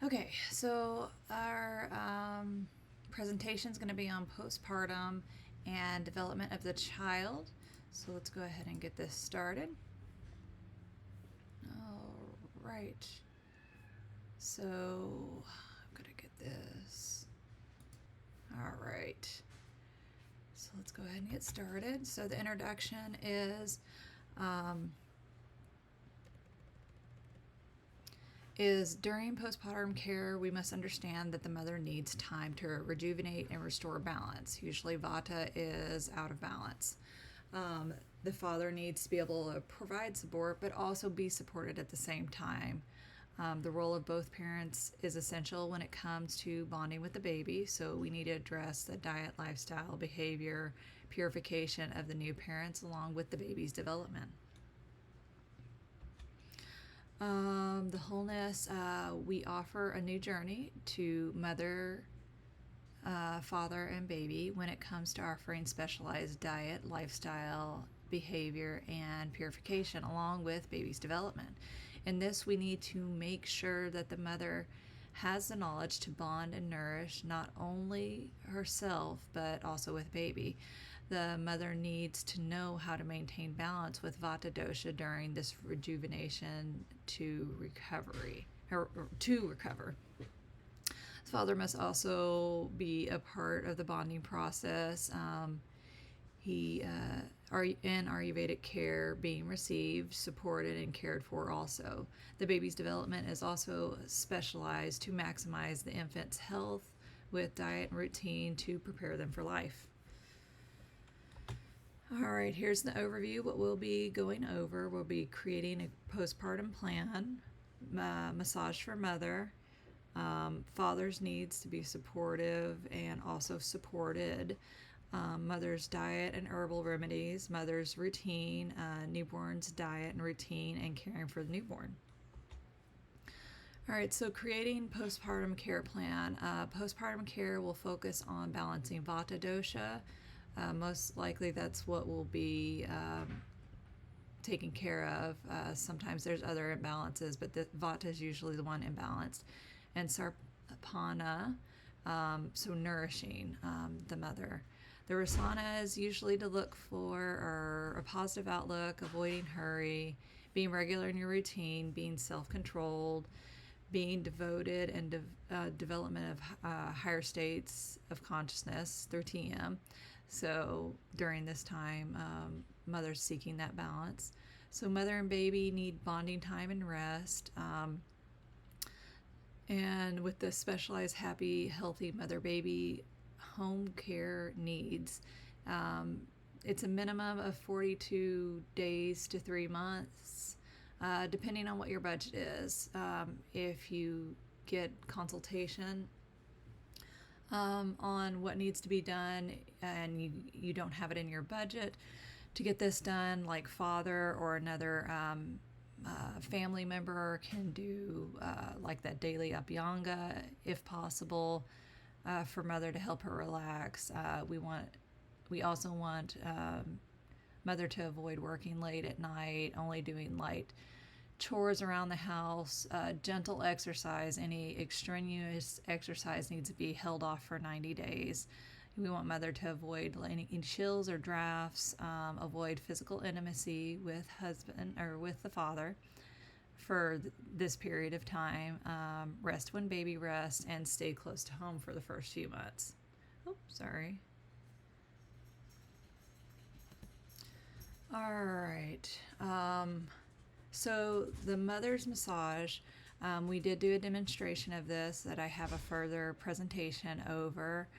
Okay, so our presentation is going to be on postpartum and development of the child. So let's go ahead and get this started. All right. So I'm going to get this. All right. So let's go ahead and get started. So the introduction is during postpartum care, we must understand that the mother needs time to rejuvenate and restore balance. Usually, vata is out of balance. The father needs to be able to provide support, but also be supported at the same time. The role of both parents is essential when it comes to bonding with the baby, so we need to address the diet, lifestyle, behavior, purification of the new parents along with the baby's development. The wholeness, we offer a new journey to mother, father, and baby when it comes to offering specialized diet, lifestyle, behavior, and purification along with baby's development. In this, we need to make sure that the mother has the knowledge to bond and nourish not only herself but also with baby. The mother needs to know how to maintain balance with vata dosha during this rejuvenation to recovery or to recover. The father must also be a part of the bonding process. He in Ayurvedic care being received, supported, and cared for also. The baby's development is also specialized to maximize the infant's health with diet and routine to prepare them for life. All right, here's the overview. What we'll be going over, we'll be creating a postpartum plan, massage for mother, father's needs to be supportive and also supported, mother's diet and herbal remedies, mother's routine, newborn's diet and routine, and caring for the newborn. All right, so creating postpartum care plan. Postpartum care will focus on balancing vata dosha. Most likely that's what will be taken care of. Sometimes there's other imbalances, but the vata is usually the one imbalanced. And sarpana, so nourishing the mother. The rasana is usually to look for a positive outlook, avoiding hurry, being regular in your routine, being self-controlled, being devoted, and development of higher states of consciousness through TM. So during this time, mother's seeking that balance. So mother and baby need bonding time and rest. And with the specialized, happy, healthy mother-baby home care needs, it's a minimum of 42 days to 3 months, depending on what your budget is. If you get consultation on what needs to be done and you don't have it in your budget to get this done, like father or another family member can do like that daily abhyanga if possible, for mother to help her relax. We also want mother to avoid working late at night, only doing light chores around the house, gentle exercise. Any extraneous exercise needs to be held off for 90 days. We want mother to avoid any chills or drafts, avoid physical intimacy with husband or with the father for this period of time, rest when baby rests, and stay close to home for the first few months. Oh, sorry. All right. So the mother's massage, we did do a demonstration of this that I have a further presentation over,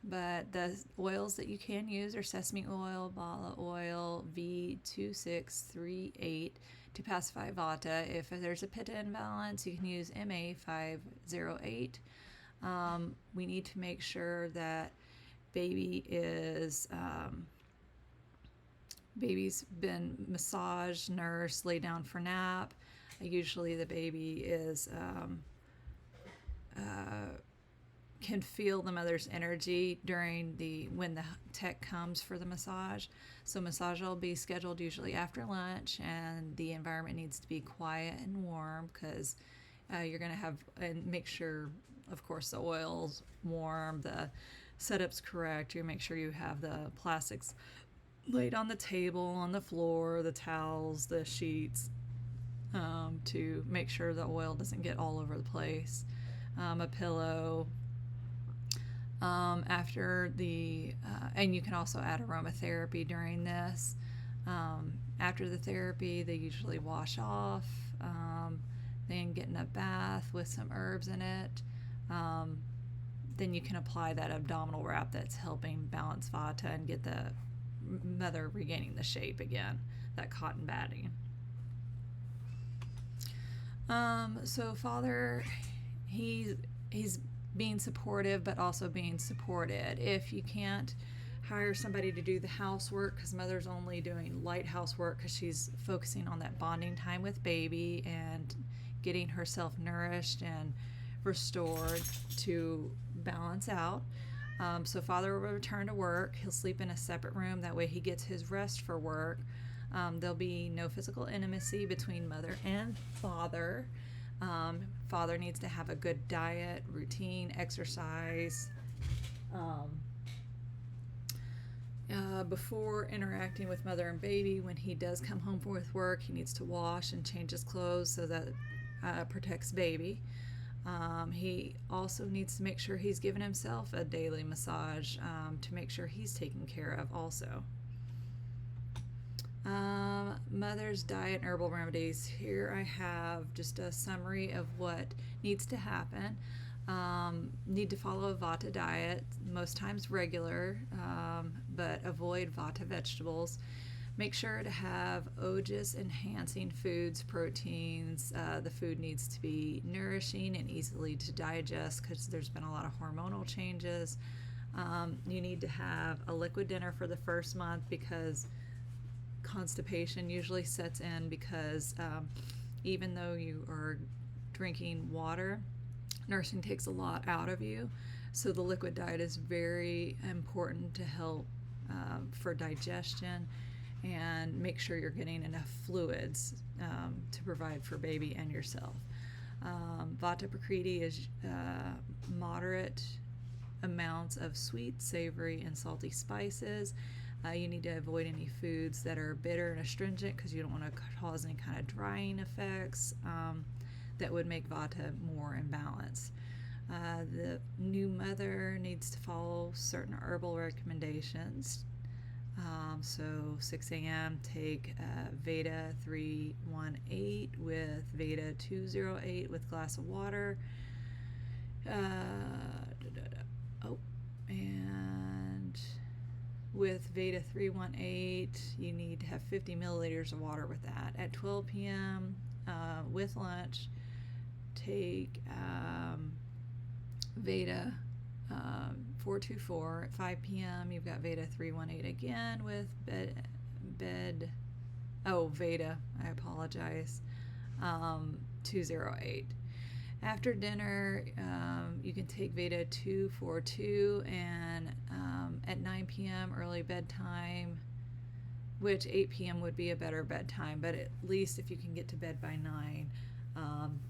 but the oils that you can use are sesame oil, bala oil, V2638 to pacify vata. If there's a pitta imbalance, you can use MA508. We need to make sure that baby's been massaged, nursed, laid down for nap. Usually the baby is can feel the mother's energy when the tech comes for the massage. So massage will be scheduled usually after lunch, and the environment needs to be quiet and warm because You're going to have, and make sure, of course, the oil's warm, the setup's correct. You make sure you have the plastics laid on the table, on the floor, the towels, the sheets, to make sure the oil doesn't get all over the place. A pillow. After the, and you can also add aromatherapy during this. After the therapy, they usually wash off, then get in a bath with some herbs in it. Then you can apply that abdominal wrap that's helping balance Vata and get the mother regaining the shape again, that cotton batting. So father, he's being supportive, but also being supported. If you can't hire somebody to do the housework, because mother's only doing light housework because she's focusing on that bonding time with baby and getting herself nourished and restored to balance out. So father will return to work. He'll sleep in a separate room. That way he gets his rest for work. There'll be no physical intimacy between mother and father. Father needs to have a good diet, routine, exercise. Before interacting with mother and baby, when he does come home with work, he needs to wash and change his clothes so that protects baby. He also needs to make sure he's giving himself a daily massage to make sure he's taken care of also. Mother's diet and herbal remedies. Here I have just a summary of what needs to happen. Need to follow a Vata diet, most times regular, but avoid Vata vegetables. Make sure to have Ojas enhancing foods, proteins. The food needs to be nourishing and easily to digest because there's been a lot of hormonal changes. You need to have a liquid dinner for the first month because constipation usually sets in because even though you are drinking water, nursing takes a lot out of you. So the liquid diet is very important to help for digestion and make sure you're getting enough fluids to provide for baby and yourself. Vata Prakriti is moderate amounts of sweet, savory, and salty spices. You need to avoid any foods that are bitter and astringent because you don't want to cause any kind of drying effects that would make Vata more imbalanced. The new mother needs to follow certain herbal recommendations. So 6 a.m. take Veda 318 with Veda 208 with glass of water. And with Veda 318, you need to have 50 milliliters of water with that. At 12 p.m. With lunch, take Veda 424. At 5 p.m. you've got Veda 318 again with Veda, I apologize, 208. After dinner, you can take Veda 242, and at 9 p.m. early bedtime, which 8 p.m. would be a better bedtime, but at least if you can get to bed by 9,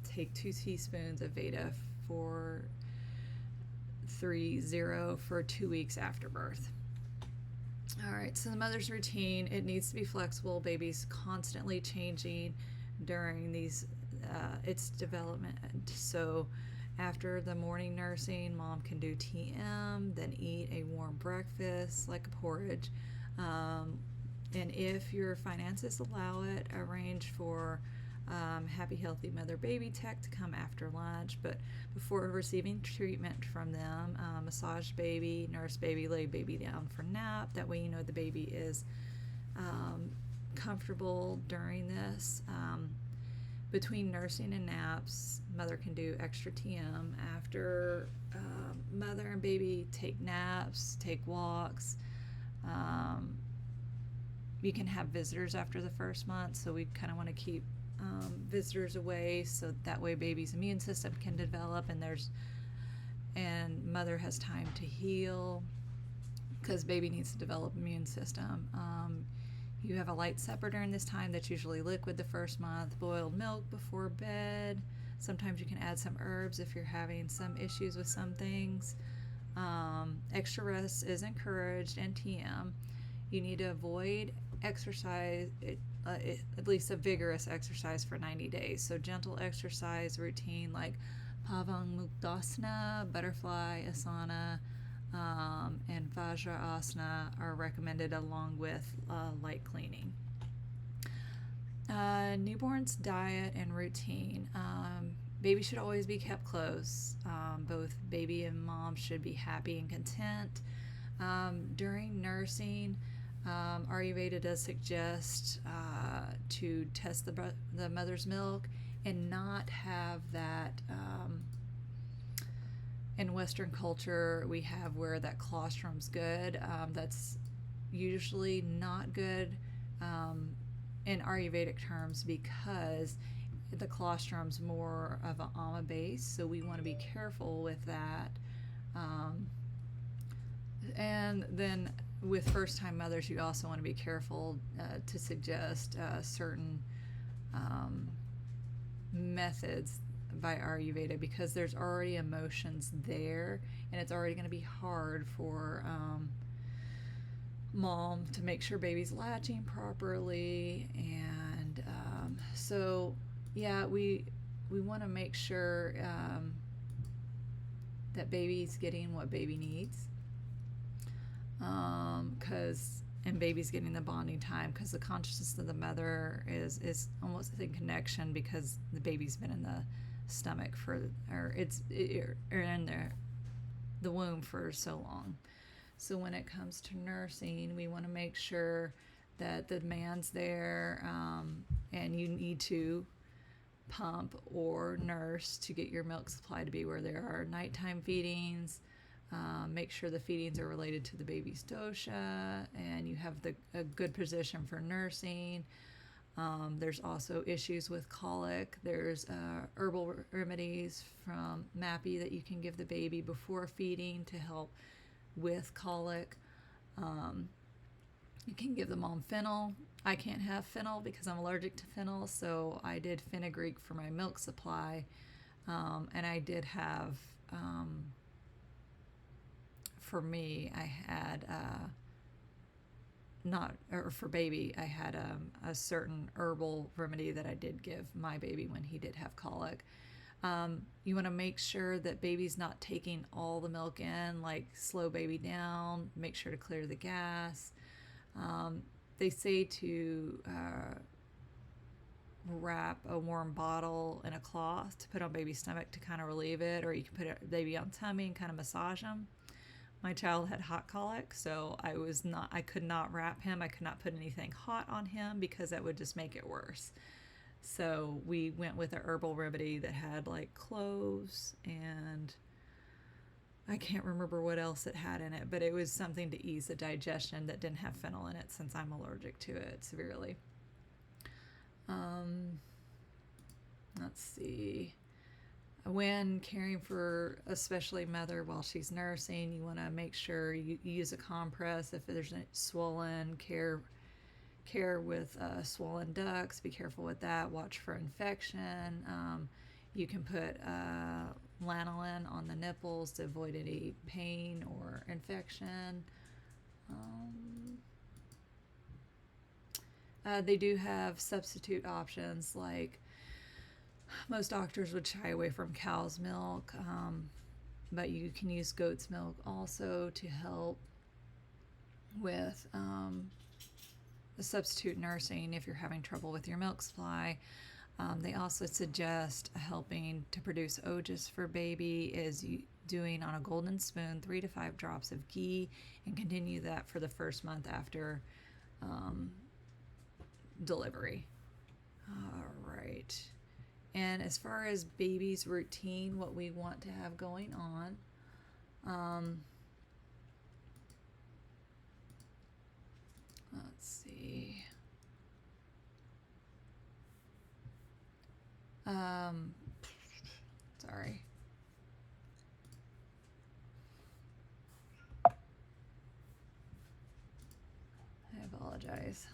take 2 teaspoons of Veda 430 for 2 weeks after birth. All right, so the mother's routine, it needs to be flexible. Baby's constantly changing during its development. So after the morning nursing, mom can do TM, then eat a warm breakfast like a porridge. And if your finances allow it, arrange for Happy Healthy Mother Baby Tech to come after lunch. But before receiving treatment from them, massage baby, nurse baby, lay baby down for nap. That way you know the baby is comfortable during this. Between nursing and naps, mother can do extra TM. After mother and baby take naps, take walks. You can have visitors after the first month, so we kind of want to keep visitors away so that way baby's immune system can develop and mother has time to heal because baby needs to develop immune system. You have a light supper during this time that's usually liquid the first month, boiled milk before bed, Sometimes you can add some herbs if you're having some issues with some things. Extra rest is encouraged, and TM. You need to avoid exercise, at least a vigorous exercise, for 90 days. So gentle exercise routine like Pavamuktasana, butterfly asana, and Vajrasana are recommended, along with light cleaning. Newborn's diet and routine. Baby should always be kept close. Both baby and mom should be happy and content. During nursing, Ayurveda does suggest to test the mother's milk and not have that. In Western culture, we have where that colostrum's good. That's usually not good in Ayurvedic terms, because the colostrum's more of an ama base, so we want to be careful with that. And then with first-time mothers, you also want to be careful to suggest certain methods by Ayurveda, because there's already emotions there, and it's already going to be hard for mom to make sure baby's latching properly. And so yeah, we want to make sure that baby's getting what baby needs, and baby's getting the bonding time, because the consciousness of the mother is almost in connection, because the baby's been in the stomach or in the womb for so long. So when it comes to nursing, we want to make sure that the man's there, and you need to pump or nurse to get your milk supply to be where there are nighttime feedings. Make sure the feedings are related to the baby's dosha, and you have a good position for nursing. There's also issues with colic. There's herbal remedies from MAPI that you can give the baby before feeding to help with colic. You can give the mom fennel. I can't have fennel because I'm allergic to fennel, so I did fenugreek for my milk supply. And I did have, for me, I had for baby, I had a certain herbal remedy that I did give my baby when he did have colic. You want to make sure that baby's not taking all the milk in, like slow baby down, make sure to clear the gas. They say to wrap a warm bottle in a cloth to put on baby's stomach to kind of relieve it, or you can put it baby on tummy and kind of massage them. My child had hot colic, so I could not wrap him. I could not put anything hot on him because that would just make it worse. So we went with a herbal remedy that had like cloves, and I can't remember what else it had in it, but it was something to ease the digestion that didn't have fennel in it, since I'm allergic to it severely. Let's see. When caring for especially mother while she's nursing, you want to make sure you use a compress if there's a swollen care with swollen ducts. Be careful with that. Watch for infection. You can put lanolin on the nipples to avoid any pain or infection. They do have substitute options, like most doctors would shy away from cow's milk, but you can use goat's milk also to help with the substitute nursing if you're having trouble with your milk supply. They also suggest helping to produce ojas for baby is doing on a golden spoon 3 to 5 drops of ghee, and continue that for the first month after delivery. All right. And as far as baby's routine, what we want to have going on, let's see. Sorry. I apologize.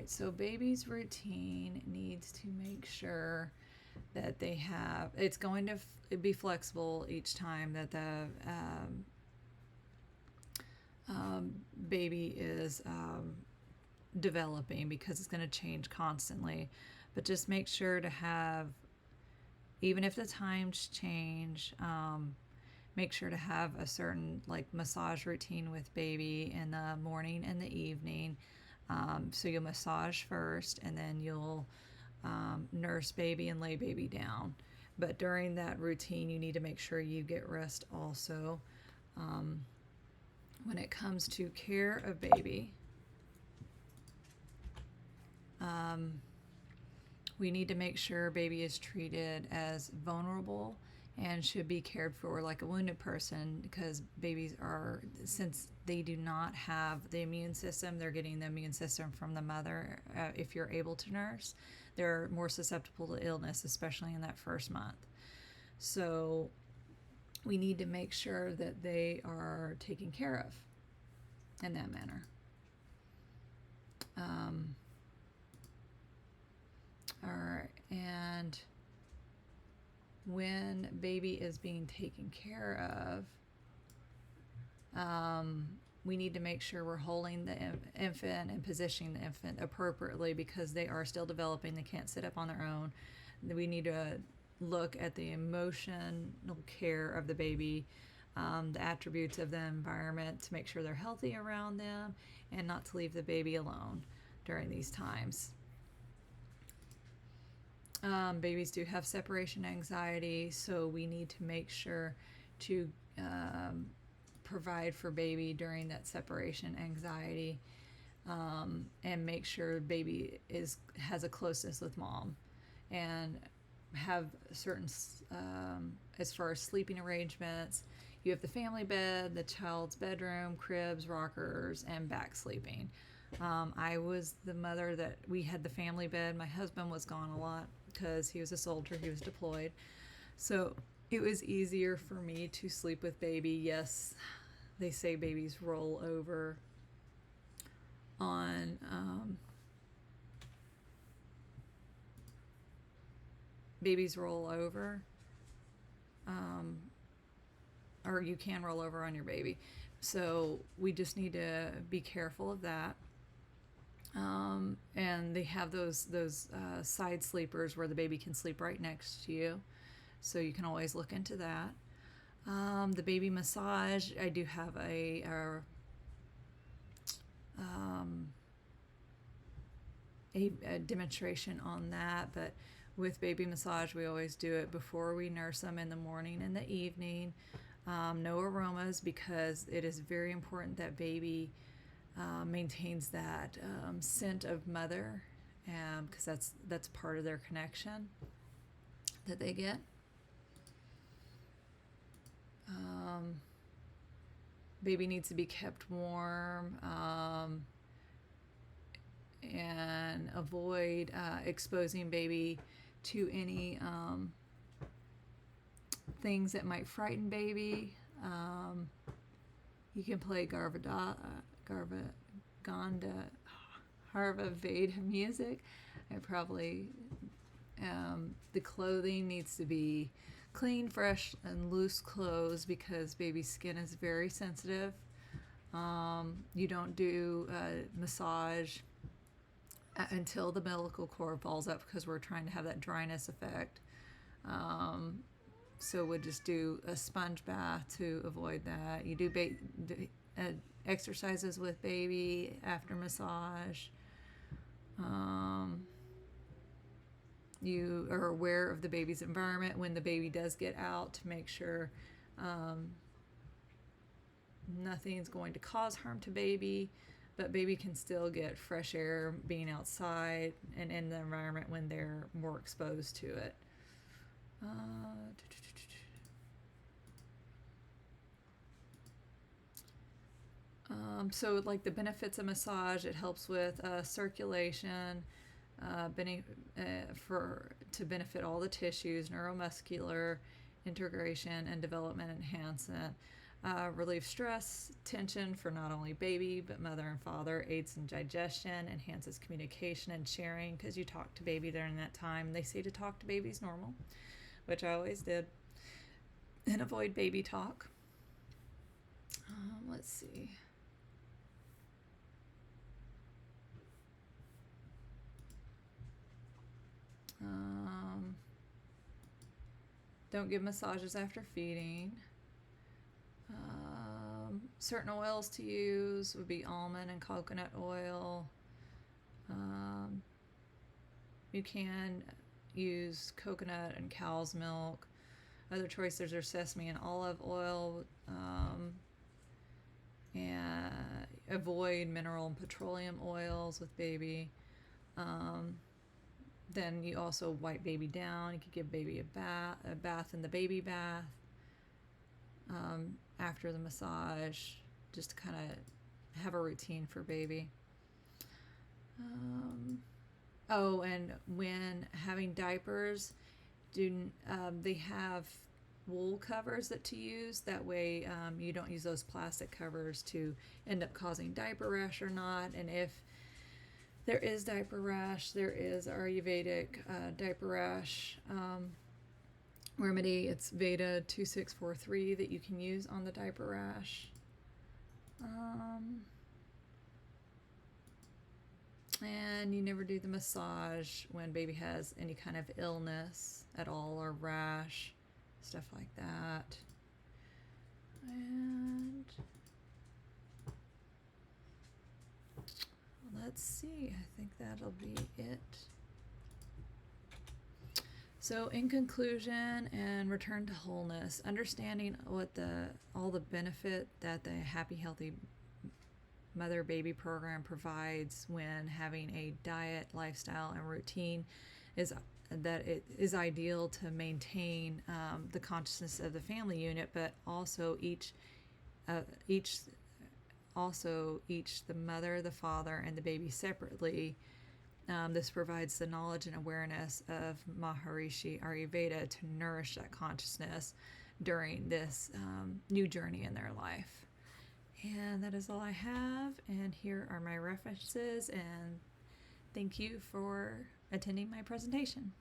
right, so baby's routine needs to make sure that they have, it's going to be flexible each time that the baby is developing, because it's going to change constantly. But just make sure to have, even if the times change, make sure to have a certain like massage routine with baby in the morning and the evening. So you'll massage first, and then you'll nurse baby and lay baby down. But during that routine, you need to make sure you get rest also. When it comes to care of baby, we need to make sure baby is treated as vulnerable and should be cared for like a wounded person, because babies are, since they do not have the immune system, they're getting the immune system from the mother. If you're able to nurse, they're more susceptible to illness, especially in that first month. So we need to make sure that they are taken care of in that manner. All right, and when baby is being taken care of, we need to make sure we're holding the infant and positioning the infant appropriately, because they are still developing. They can't sit up on their own. We need to look at the emotional care of the baby, the attributes of the environment, to make sure they're healthy around them, and not to leave the baby alone during these times. Babies do have separation anxiety, so we need to make sure to provide for baby during that separation anxiety, and make sure baby has a closeness with mom, and have certain, as far as sleeping arrangements, you have the family bed, the child's bedroom, cribs, rockers, and back sleeping. I was the mother that we had the family bed. My husband was gone a lot because he was a soldier, he was deployed. So it was easier for me to sleep with baby. Yes, they say babies roll over on babies roll over, or you can roll over on your baby. So we just need to be careful of that. And they have those side sleepers where the baby can sleep right next to you, so you can always look into that. The baby massage, I do have a demonstration on that, but with baby massage, we always do it before we nurse them in the morning and the evening. No aromas, because it is very important that baby maintains that scent of mother, because that's part of their connection that they get. Baby needs to be kept warm, and avoid exposing baby to any things that might frighten baby. You can play Harva Veda music. I probably, the clothing needs to be clean, fresh, and loose clothes, because baby's skin is very sensitive. You don't do massage until the umbilical cord falls up, because we're trying to have that dryness effect. So we'll just do a sponge bath to avoid that. You do exercises with baby after massage. You are aware of the baby's environment when the baby does get out, to make sure nothing's going to cause harm to baby, but baby can still get fresh air being outside and in the environment when they're more exposed to it. So like the benefits of massage, it helps with circulation, to benefit all the tissues, neuromuscular integration, and development enhancement. Relieves stress, tension for not only baby but mother and father, aids in digestion, enhances communication and sharing because you talk to baby during that time. They say to talk to babies normal, which I always did, and avoid baby talk. Let's see. Don't give massages after feeding. Certain oils to use would be almond and coconut oil. You can use coconut and cow's milk. Other choices are sesame and olive oil. And avoid mineral and petroleum oils with baby. Then you also wipe baby down. You could give baby a bath in the baby bath after the massage, just to kind of have a routine for baby. And when having diapers, they have wool covers to use. That way you don't use those plastic covers to end up causing diaper rash or not. And if there is diaper rash, there is Ayurvedic diaper rash remedy. It's Veda 2643 that you can use on the diaper rash. And you never do the massage when baby has any kind of illness at all or rash, stuff like that. And let's see, I think that'll be it. So in conclusion and return to wholeness, understanding what all the benefit that the Happy Healthy Mother Baby program provides when having a diet, lifestyle, and routine is that it is ideal to maintain the consciousness of the family unit, but also each the mother, the father, and the baby separately. This provides the knowledge and awareness of Maharishi Ayurveda to nourish that consciousness during this new journey in their life. And that is all I have. And here are my references. And thank you for attending my presentation.